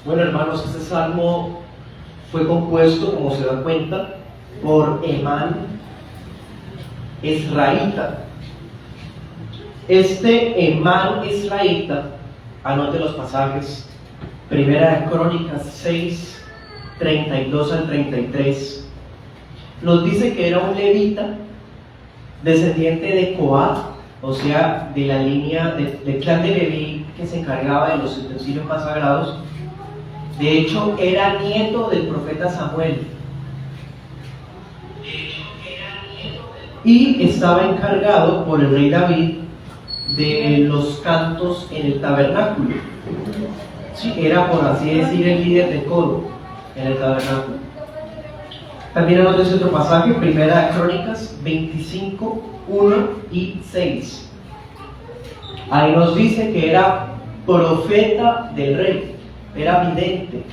Bueno, hermanos, este salmo fue compuesto, como se dan cuenta, por Emán Esraíta. Este Emán Esraíta, anote los pasajes, Primera de Crónicas 6, 32 al 33, nos dice que era un levita, descendiente de Coat, o sea, de la línea del clan de Leví, que se encargaba de los utensilios más sagrados. De hecho, era nieto del profeta Samuel. Y estaba encargado por el rey David de los cantos en el tabernáculo. Sí, era, por así decir, el líder de coro en el tabernáculo. También anoté otro pasaje, Primera de Crónicas 25, 1 y 6. Ahí nos dice que era profeta del rey, era vidente.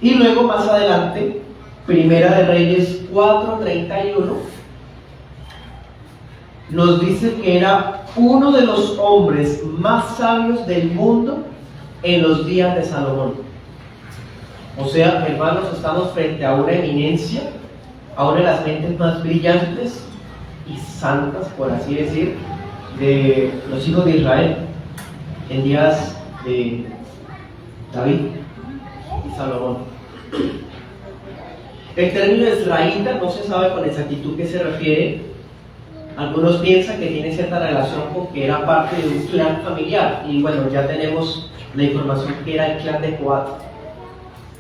Y luego más adelante, Primera de Reyes 4:31, nos dice que era uno de los hombres más sabios del mundo en los días de Salomón. O sea, hermanos, estamos frente a una eminencia, a una de las mentes más brillantes y santas, por así decir, de los hijos de Israel en días de David y Salomón. El término israelita no se sabe con exactitud qué se refiere. Algunos piensan que tiene cierta relación con que era parte de un clan familiar, y bueno, ya tenemos la información que era el clan de Coat.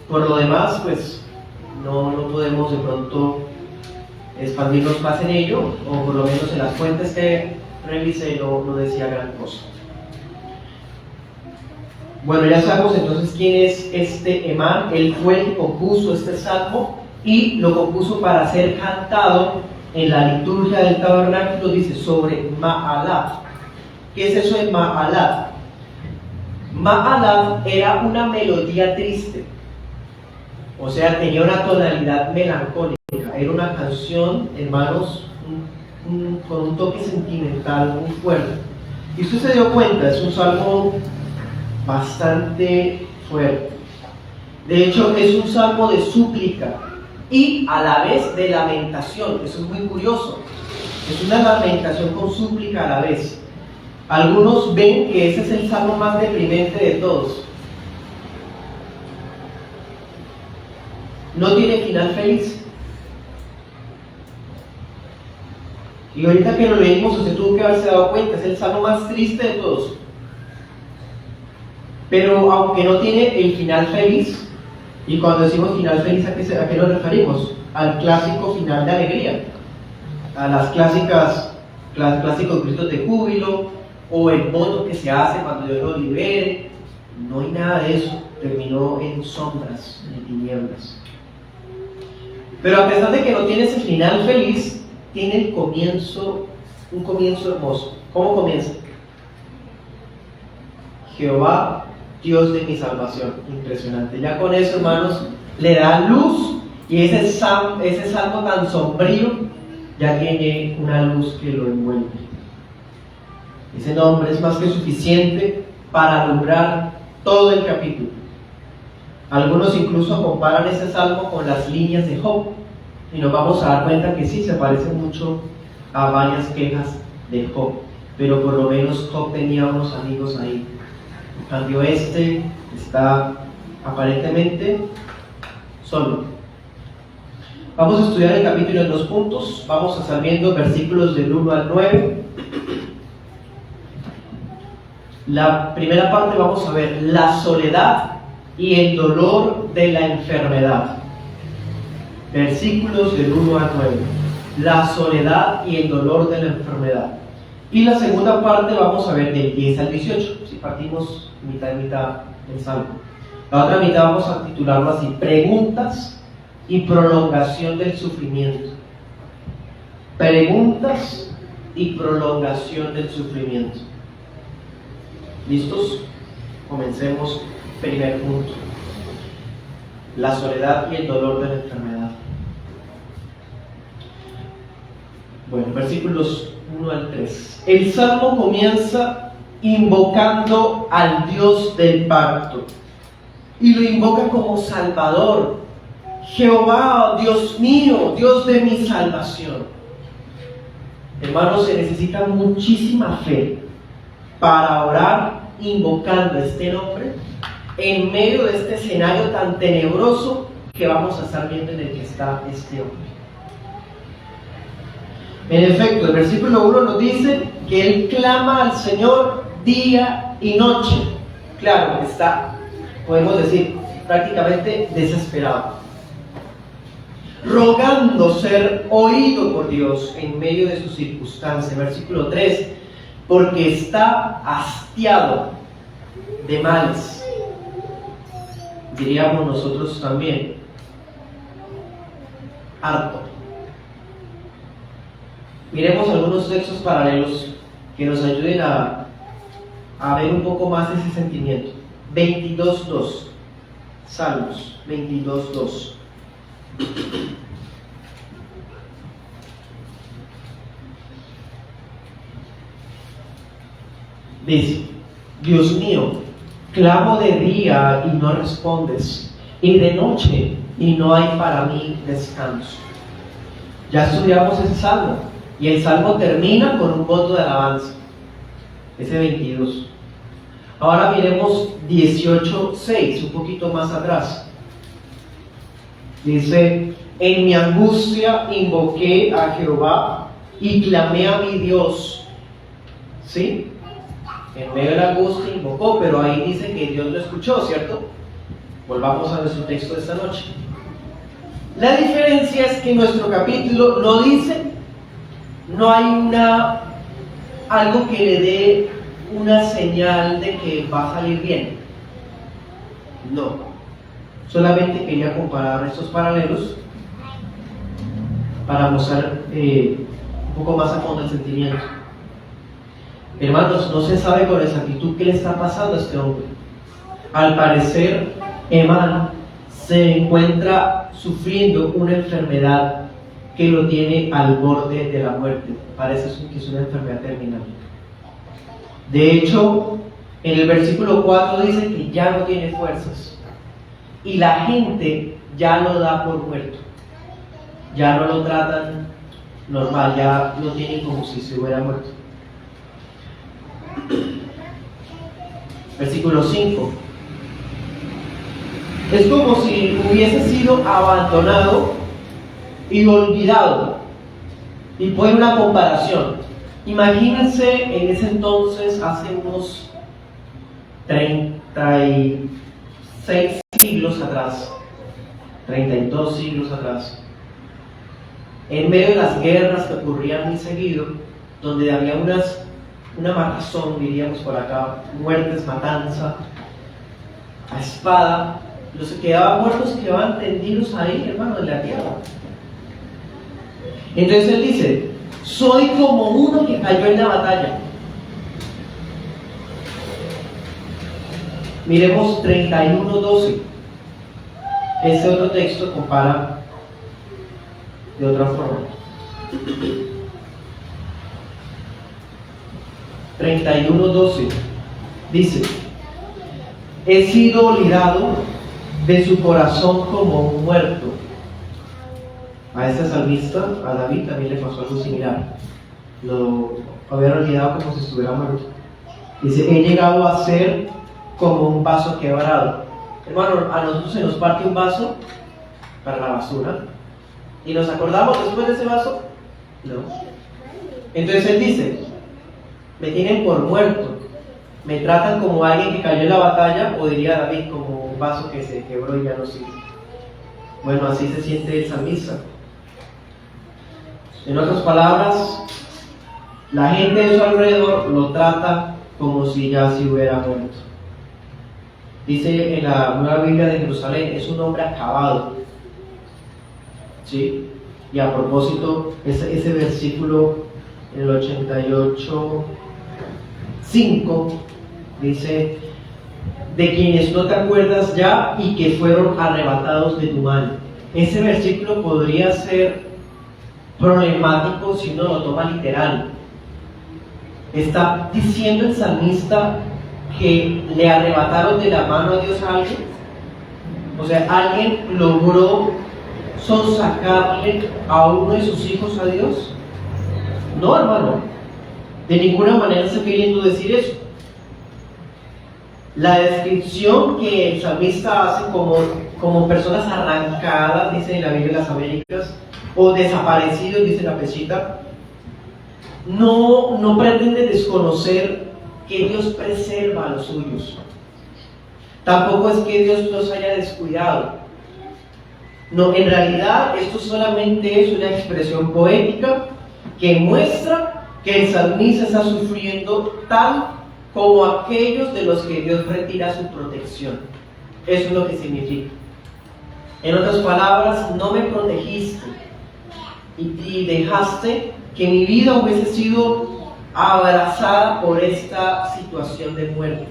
Por lo demás, pues no podemos de pronto expandirnos más en ello, o por lo menos en las fuentes que revisé no decía gran cosa. Bueno, ya sabemos entonces quién es este Emán. Él fue el que compuso este salmo y lo compuso para ser cantado en la liturgia del tabernáculo. Dice sobre Ma'alat. ¿Qué es eso de Ma'alat? Ma'alat era una melodía triste, o sea, tenía una tonalidad melancólica. Era una canción, hermanos, con un toque sentimental muy fuerte. Y usted se dio cuenta, es un salmo bastante fuerte. De hecho, es un salmo de súplica y a la vez de lamentación. Eso es muy curioso. Es una lamentación con súplica a la vez. Algunos ven que ese es el salmo más deprimente de todos. No tiene final feliz. Y ahorita que lo leímos, usted tuvo que haberse dado cuenta, es el salmo más triste de todos. Pero aunque no tiene el final feliz, y cuando decimos final feliz, ¿a qué nos referimos? Al clásico final de alegría, a los clásicos gritos de júbilo, o el voto que se hace cuando Dios lo libere. No hay nada de eso, terminó en sombras, en tinieblas. Pero a pesar de que no tiene ese final feliz, tiene un comienzo hermoso. ¿Cómo comienza? Jehová, Dios de mi salvación. Impresionante. Ya con eso, hermanos, le da luz, y ese salmo tan sombrío ya tiene una luz que lo envuelve. Ese nombre es más que suficiente para alumbrar todo el capítulo. Algunos incluso comparan ese salmo con las líneas de Job, y nos vamos a dar cuenta que sí, se parece mucho a varias quejas de Job, pero por lo menos Job tenía unos amigos ahí. En cambio, este está aparentemente solo. Vamos a estudiar el capítulo en 2 puntos. Vamos a estar viendo versículos del 1 al 9. La primera parte vamos a ver la soledad y el dolor de la enfermedad. Versículos del 1 al 9. La soledad y el dolor de la enfermedad. Y la segunda parte vamos a ver del 10 al 18. Si partimos mitad y mitad del salmo. La otra mitad vamos a titularlo así: preguntas y prolongación del sufrimiento. Preguntas y prolongación del sufrimiento. ¿Listos? Comencemos. Primer punto: la soledad y el dolor de la enfermedad. Bueno, versículos 1 al 3. El salmo comienza invocando al Dios del pacto. Y lo invoca como Salvador. Jehová, Dios mío, Dios de mi salvación. Hermanos, se necesita muchísima fe para orar invocando este nombre en medio de este escenario tan tenebroso que vamos a estar viendo en el que está este hombre. En efecto, el versículo 1 nos dice que él clama al Señor día y noche. Claro, está, podemos decir, prácticamente desesperado, rogando ser oído por Dios en medio de sus circunstancias. Versículo 3, porque está hastiado de males. Diríamos nosotros también, harto. Miremos algunos textos paralelos que nos ayuden a ver un poco más ese sentimiento. 22.2, Salmos 22.2. Dice: Dios mío, clamo de día y no respondes, y de noche y no hay para mí descanso. Ya estudiamos ese salmo, y el salmo termina con un voto de alabanza, ese 22. Ahora miremos 18.6, un poquito más atrás. Dice: en mi angustia invoqué a Jehová y clamé a mi Dios. ¿Sí? En medio de la angustia invocó, pero ahí dice que Dios lo escuchó, ¿cierto? Volvamos a nuestro texto de esta noche. La diferencia es que nuestro capítulo no dice, no hay algo que le dé una señal de que va a salir bien. No. Solamente quería comparar estos paralelos para mostrar un poco más a fondo el sentimiento. Hermanos, no se sabe con exactitud qué le está pasando a este hombre. Al parecer, Emán se encuentra sufriendo una enfermedad que lo tiene al borde de la muerte. Parece que es una enfermedad terminal. De hecho, en el versículo 4 dice que ya no tiene fuerzas. Y la gente ya lo da por muerto. Ya no lo tratan normal, ya lo tienen como si se hubiera muerto. Versículo 5. Es como si hubiese sido abandonado y olvidado. Y pone una comparación. Imagínense en ese entonces, hace unos 36 siglos atrás, 32 siglos atrás, en medio de las guerras que ocurrían muy seguido, donde había una matazón, diríamos por acá, muertes, matanza, a espada, los que quedaban muertos quedaban tendidos ahí, hermano, en la tierra. Entonces él dice: soy como uno que cayó en la batalla. Miremos 31:12. Este otro texto compara de otra forma. 31:12 dice: he sido olvidado de su corazón como un muerto. A este salmista, a David, también le pasó algo similar. Lo había olvidado como si estuviera muerto. Dice: he llegado a ser como un vaso quebrado. Hermano, a nosotros se nos parte un vaso para la basura y nos acordamos después de ese vaso. No. Entonces él dice: me tienen por muerto, me tratan como alguien que cayó en la batalla, o diría David, como un vaso que se quebró y ya no sirve. Bueno, así se siente el salmista. En otras palabras, la gente de su alrededor lo trata como si ya se hubiera muerto. Dice en la Nueva Biblia de Jerusalén: es un hombre acabado. ¿Sí? Y a propósito, ese versículo, en el 88:5, dice: de quienes no te acuerdas ya y que fueron arrebatados de tu mano. Ese versículo podría ser problemático si uno lo toma literal. ¿Está diciendo el salmista que le arrebataron de la mano a Dios a alguien? O sea, ¿alguien logró sonsacarle a uno de sus hijos a Dios? No, hermano. De ninguna manera está queriendo decir eso. La descripción que el salmista hace como personas arrancadas, dice en la Biblia de las Américas, o desaparecidos, dice la Pesita, no pretende desconocer que Dios preserva a los suyos. Tampoco es que Dios los haya descuidado. No, en realidad esto solamente es una expresión poética que muestra que el salmista está sufriendo tal como aquellos de los que Dios retira su protección. Eso es lo que significa. En otras palabras, no me protegiste y dejaste que mi vida hubiese sido abrazada por esta situación de muerte.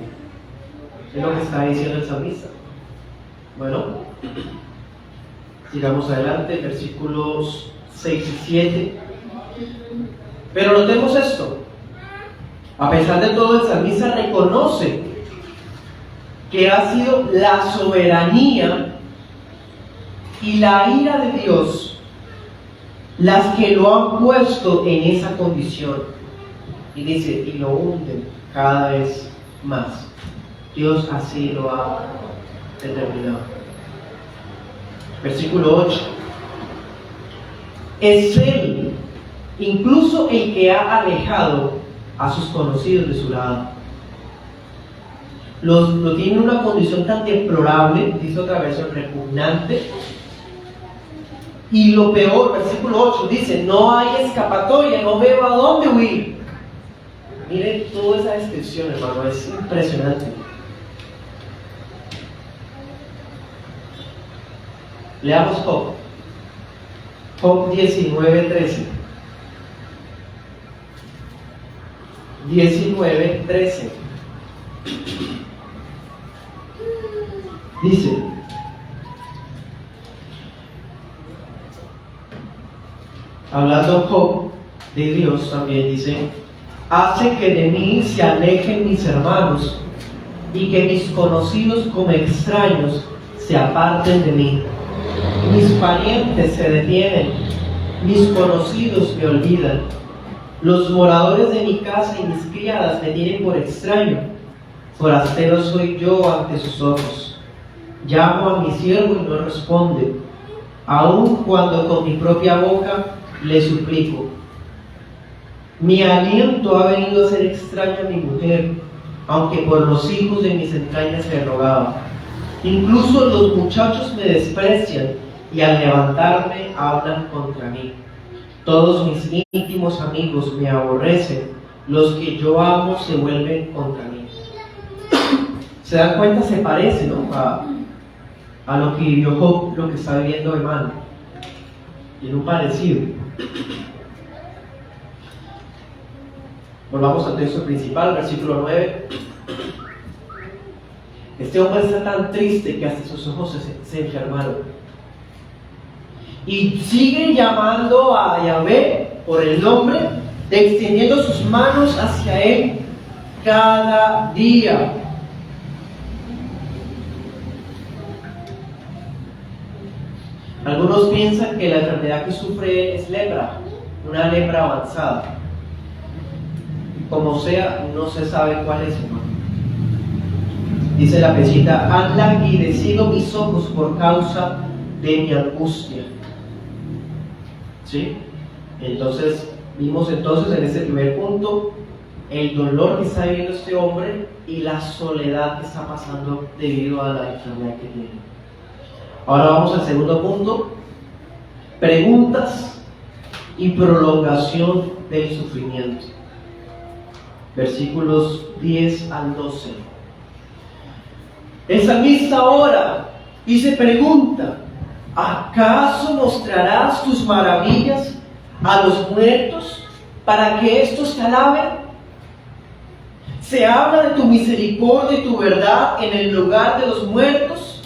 Es lo que está diciendo el salmista. Bueno, sigamos adelante, versículos 6 y 7. Pero notemos esto. A pesar de todo, el salmista reconoce que ha sido la soberanía y la ira de Dios las que lo han puesto en esa condición. Y dice, y lo hunden cada vez más. Dios así lo ha determinado. Versículo 8. Es Él, incluso el que ha alejado a sus conocidos de su lado. Lo tiene en una condición tan deplorable, dice otra versión, repugnante. Y lo peor, versículo 8, dice, no hay escapatoria, no veo a dónde huir. Miren toda esa descripción, hermano, es impresionante. Leamos Job. Job 19:13. 19:13. Dice, hablando Job de Dios también, dice, hace que de mí se alejen mis hermanos y que mis conocidos como extraños se aparten de mí. Mis parientes se detienen, mis conocidos me olvidan. Los moradores de mi casa y mis criadas me tienen por extraño. Forastero soy yo ante sus ojos. Llamo a mi siervo y no responde, aun cuando con mi propia boca le suplico. Mi aliento ha venido a ser extraño a mi mujer, aunque por los hijos de mis entrañas me rogaba. Incluso los muchachos me desprecian y al levantarme hablan contra mí. Todos mis íntimos amigos me aborrecen, los que yo amo se vuelven contra mí. ¿Se dan cuenta? Se parece, ¿no? a lo que vivió Job, lo que está viviendo Emán. Tiene un parecido. Volvamos al texto principal, versículo 9. Este hombre está tan triste que hasta sus ojos se enfermaron. Y sigue llamando a Yahvé por el nombre, extendiendo sus manos hacia él cada día. Algunos piensan que la enfermedad que sufre es lepra, una lepra avanzada. Como sea, no se sabe cuál es, hermano. Dice la Pesita, han languidecido mis ojos por causa de mi angustia. ¿Sí? Entonces, vimos entonces en este primer punto el dolor que está viviendo este hombre y la soledad que está pasando debido a la enfermedad que tiene. Ahora vamos al segundo punto, preguntas y prolongación del sufrimiento. Versículos 10 al 12. El salmista ahora y se pregunta, ¿acaso mostrarás tus maravillas a los muertos para que éstos te alaben? ¿Se habla de tu misericordia y tu verdad en el lugar de los muertos?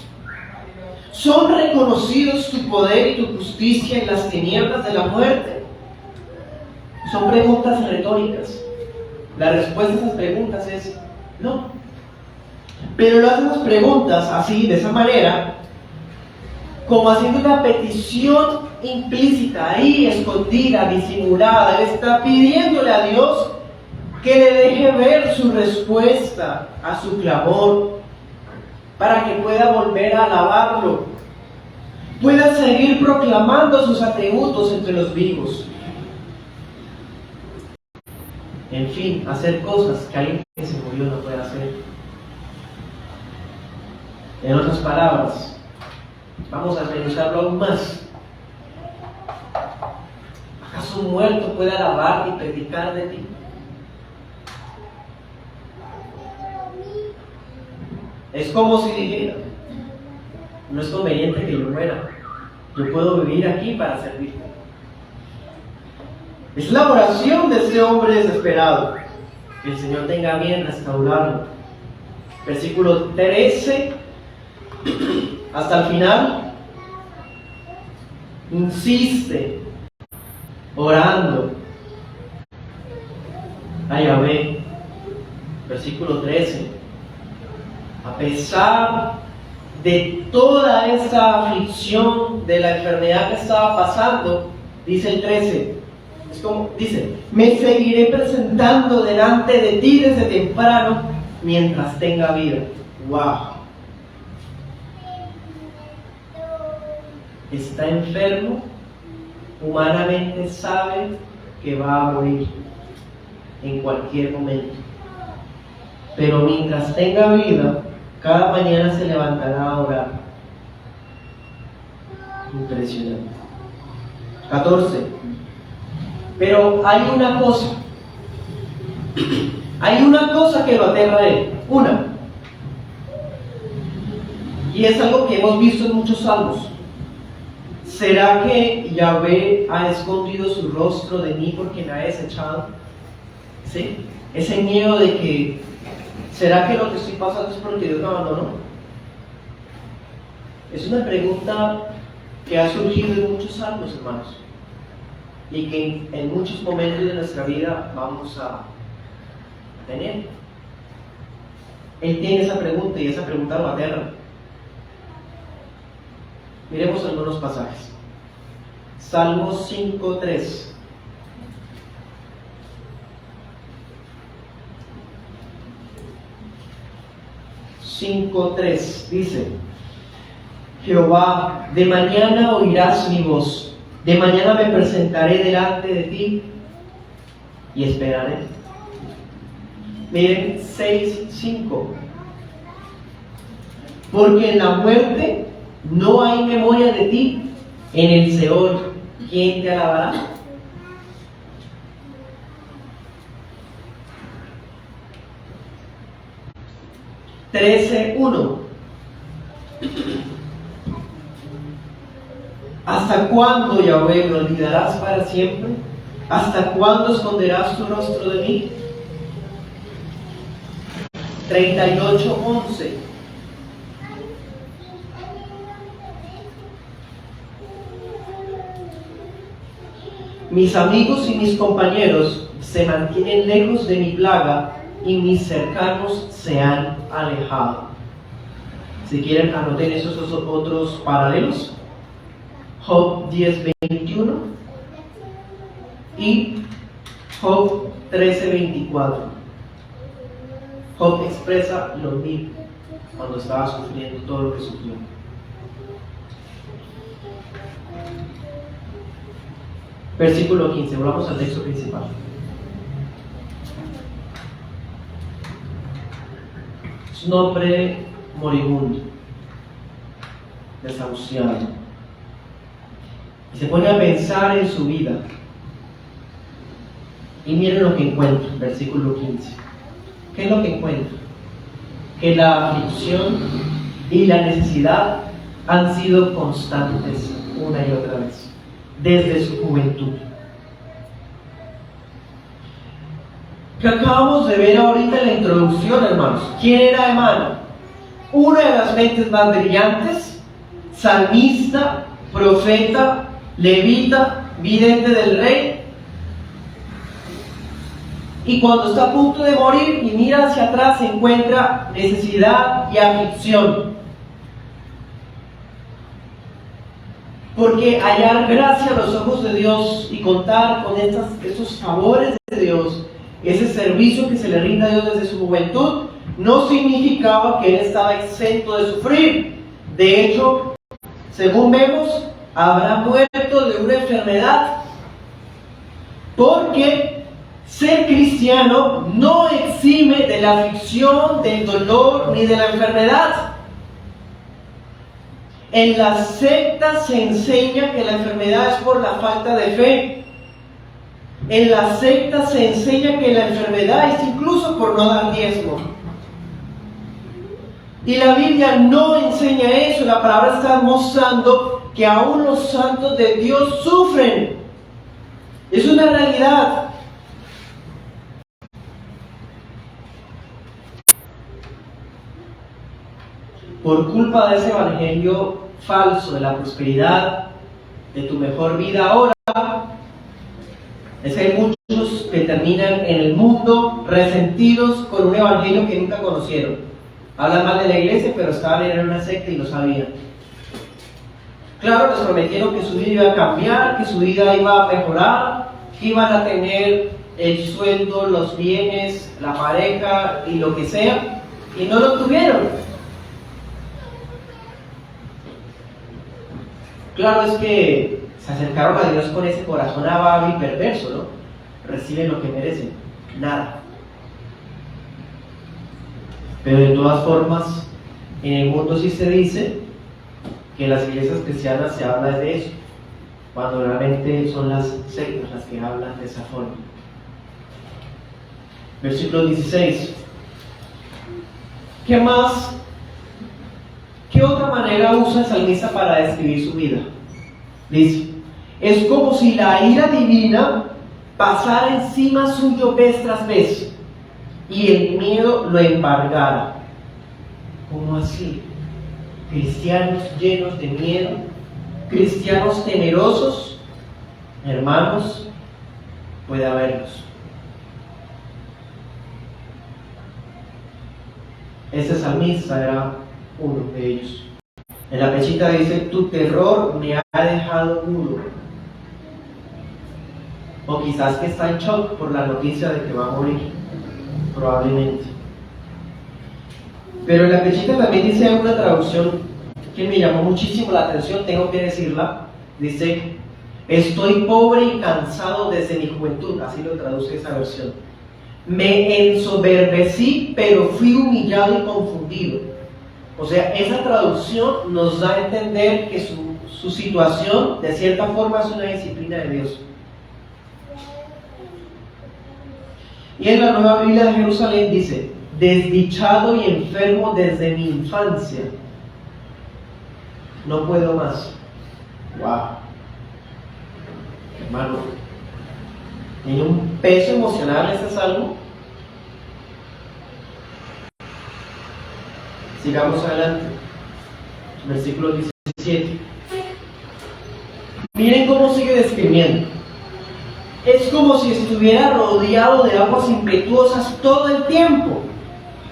¿Son reconocidos tu poder y tu justicia en las tinieblas de la muerte? Son preguntas retóricas. La respuesta a esas preguntas es no. Pero lo hacen las preguntas así, de esa manera, como haciendo una petición implícita, ahí escondida, disimulada. Él está pidiéndole a Dios que le deje ver su respuesta a su clamor, para que pueda volver a alabarlo, pueda seguir proclamando sus atributos entre los vivos. En fin, hacer cosas que alguien que se murió no puede hacer. En otras palabras, vamos a desmenuzarlo aún más. ¿Acaso un muerto puede alabar y predicar de ti? Es como si dijera: no es conveniente que yo muera, yo puedo vivir aquí para servirte. Es la oración de ese hombre desesperado. Que el Señor tenga bien restaurarlo. Versículo 13 hasta el final. Insiste orando a Yahvé. Versículo 13. A pesar de toda esa aflicción, de la enfermedad que estaba pasando, dice el 13, es como dice: me seguiré presentando delante de ti desde temprano mientras tenga vida. ¡Wow! Está enfermo, humanamente sabe que va a morir en cualquier momento, pero mientras tenga vida, cada mañana se levantará a orar. Impresionante. 14. Pero hay una cosa que lo aterra a él. Y es algo que hemos visto en muchos salmos. ¿Será que Yahvé ha escondido su rostro de mí porque me ha desechado? ¿Sí? Ese miedo de que, ¿será que lo que estoy pasando es porque Dios me abandonó? Es una pregunta que ha surgido en muchos salmos, hermanos, y que en muchos momentos de nuestra vida vamos a tener. Él tiene esa pregunta y esa pregunta lo aterra. Miremos algunos pasajes. Salmos 5:3. Dice: Jehová, de mañana oirás mi voz, de mañana me presentaré delante de ti y esperaré. Miren 6:5. Porque en la muerte no hay memoria de ti, en el Seol, ¿quién te alabará? (13:1) ¿Hasta cuándo, Yahvé, me olvidarás para siempre? ¿Hasta cuándo esconderás tu rostro de mí? 38:11. Mis amigos y mis compañeros se mantienen lejos de mi plaga y mis cercanos se han alejado. Si quieren, anoten esos otros paralelos. Job 10:21 y Job 13:24. Job expresa lo mismo cuando estaba sufriendo todo lo que sufrió. Versículo 15, volvamos al texto principal. Es un hombre moribundo, desahuciado, y se pone a pensar en su vida. Y miren lo que encuentra, versículo 15. ¿Qué es lo que encuentra? Que la aflicción y la necesidad han sido constantes una y otra vez, desde su juventud. Que acabamos de ver ahorita en la introducción, hermanos. ¿Quién era Emán? Una de las mentes más brillantes, salmista, profeta, levita, vidente del rey. Y cuando está a punto de morir y mira hacia atrás, se encuentra necesidad y aflicción. Porque hallar gracia a los ojos de Dios y contar con estos favores de Dios, ese servicio que se le rinde a Dios desde su juventud, no significaba que él estaba exento de sufrir. De hecho, según vemos, habrá muerto de una enfermedad. Porque ser cristiano no exime de la aflicción, del dolor ni de la enfermedad. En las sectas se enseña que la enfermedad es por la falta de fe. En las sectas se enseña que la enfermedad es incluso por no dar diezmo. Y la Biblia no enseña eso. La palabra está mostrando que aún los santos de Dios sufren. Es una realidad. Por culpa de ese evangelio falso de la prosperidad, de tu mejor vida ahora, es que hay muchos que terminan en el mundo resentidos con un evangelio que nunca conocieron. Hablan mal de la iglesia, pero estaban en una secta y lo sabían. Claro, les prometieron que su vida iba a cambiar, que su vida iba a mejorar, que iban a tener el sueldo, los bienes, la pareja y lo que sea, y no lo tuvieron. Claro, es que se acercaron a Dios con ese corazón avaro y perverso, ¿no? Reciben lo que merecen, nada. Pero de todas formas, en el mundo sí se dice que en las iglesias cristianas se habla de eso, cuando realmente son las sectas las que hablan de esa forma. Versículo 16. ¿Qué más? ¿Qué otra manera usa el salmista para describir su vida? Dice, es como si la ira divina pasara encima suyo vez tras vez y el miedo lo embargara. ¿Cómo así? Cristianos llenos de miedo, cristianos temerosos, hermanos, puede haberlos. Este salmista era uno de ellos. En la pechita dice, tu terror me ha dejado mudo. O quizás que está en shock por la noticia de que va a morir, probablemente. Pero en la pechita también dice una traducción que me llamó muchísimo la atención, tengo que decirla. Dice, estoy pobre y cansado desde mi juventud, así lo traduce esa versión. Me ensoberbecí, pero fui humillado y confundido. O sea, esa traducción nos da a entender que su situación, de cierta forma, es una disciplina de Dios. Y en la Nueva Biblia de Jerusalén dice, desdichado y enfermo desde mi infancia, no puedo más. Wow, hermano, tiene un peso emocional este salmo. Sigamos adelante. Versículo 17. Miren cómo sigue describiendo. Es como si estuviera rodeado de aguas impetuosas todo el tiempo.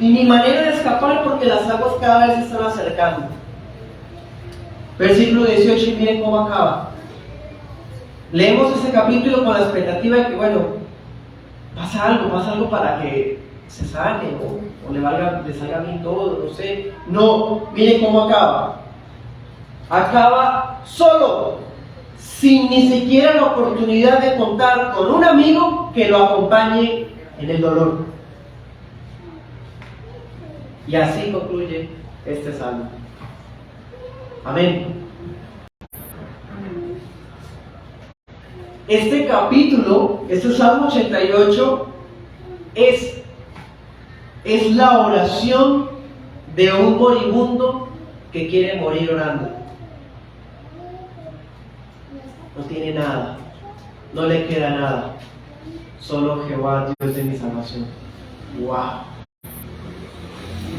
Y ni manera de escapar porque las aguas cada vez se están acercando. Versículo 18, y miren cómo acaba. Leemos ese capítulo con la expectativa de que, bueno, pasa algo para que se sane, o le salga bien todo, no sé. No, miren cómo acaba. Acaba solo, sin ni siquiera la oportunidad de contar con un amigo que lo acompañe en el dolor. Y así concluye este salmo. Amén. Este capítulo, este Salmo 88, es la oración de un moribundo que quiere morir orando. No tiene nada, no le queda nada, solo Jehová, Dios de mi salvación. ¡Wow!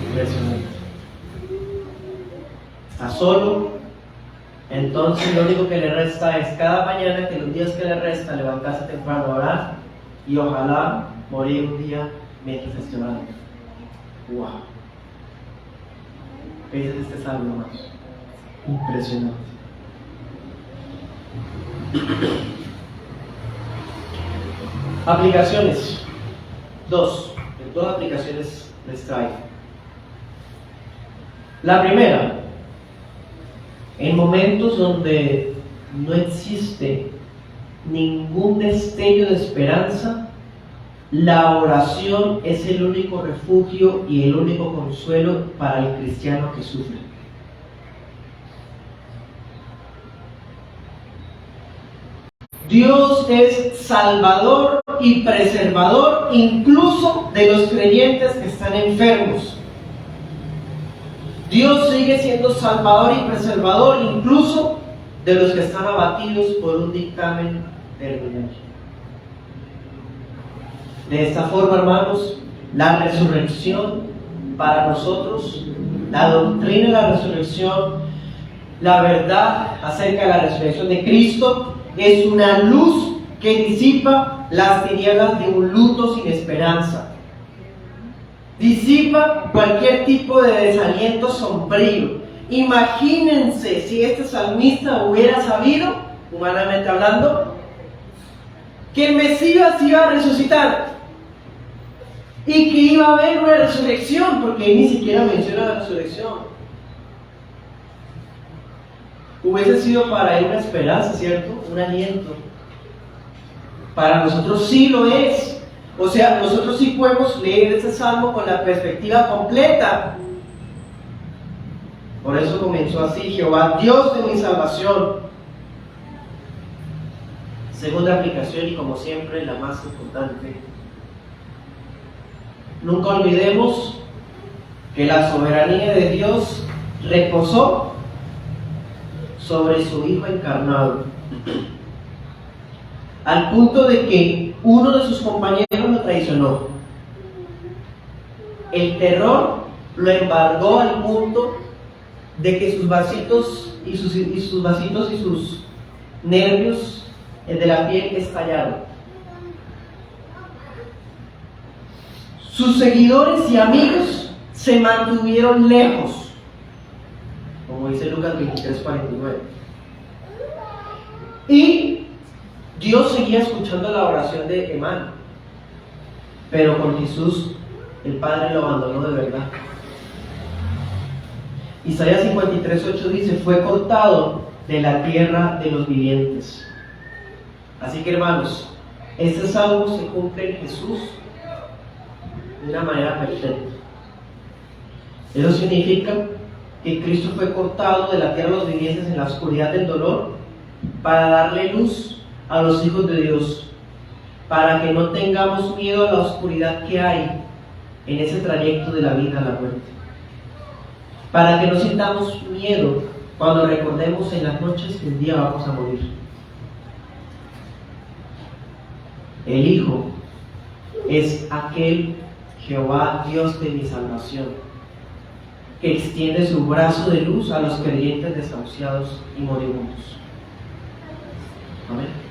Impresionante. Está solo, entonces lo único que le resta es cada mañana, que los días que le resta, levantarse temprano a orar y ojalá morir un día mientras esté orando. ¡Wow! Ese es este salmo, hermanos. Impresionante. Aplicaciones. Dos aplicaciones les traigo. La primera, en momentos donde no existe ningún destello de esperanza, la oración es el único refugio y el único consuelo para el cristiano que sufre. Dios es salvador y preservador incluso de los creyentes que están enfermos. Dios sigue siendo salvador y preservador incluso de los que están abatidos por un dictamen terminal. De esta forma, hermanos, la resurrección para nosotros, la doctrina de la resurrección, la verdad acerca de la resurrección de Cristo, es una luz que disipa las tinieblas de un luto sin esperanza. Disipa cualquier tipo de desaliento sombrío. Imagínense si este salmista hubiera sabido, humanamente hablando, que el Mesías iba a resucitar y que iba a haber una resurrección, porque él ni siquiera menciona la resurrección. Hubiese sido para él una esperanza, ¿cierto? Un aliento. Para nosotros sí lo es. O sea, nosotros sí podemos leer este salmo con la perspectiva completa. Por eso comenzó así: Jehová, Dios de mi salvación. Segunda aplicación, y como siempre la más importante, nunca olvidemos que la soberanía de Dios reposó sobre su Hijo encarnado, al punto de que uno de sus compañeros lo traicionó. El terror lo embargó al punto de que sus vasitos y sus nervios de la piel estallaron. Sus seguidores y amigos se mantuvieron lejos, como dice Lucas 23:49. Y Dios seguía escuchando la oración de Emán, pero con Jesús el Padre lo abandonó de verdad. Isaías 53:8 dice: fue cortado de la tierra de los vivientes. Así que, hermanos, este salmo se cumple en Jesús de una manera perfecta. Eso significa que Cristo fue cortado de la tierra de los vivientes en la oscuridad del dolor para darle luz a los hijos de Dios, para que no tengamos miedo a la oscuridad que hay en ese trayecto de la vida a la muerte, para que no sintamos miedo cuando recordemos en las noches que un día vamos a morir. El Hijo es aquel Jehová, Dios de mi salvación, que extiende su brazo de luz a los creyentes desahuciados y moribundos. Amén.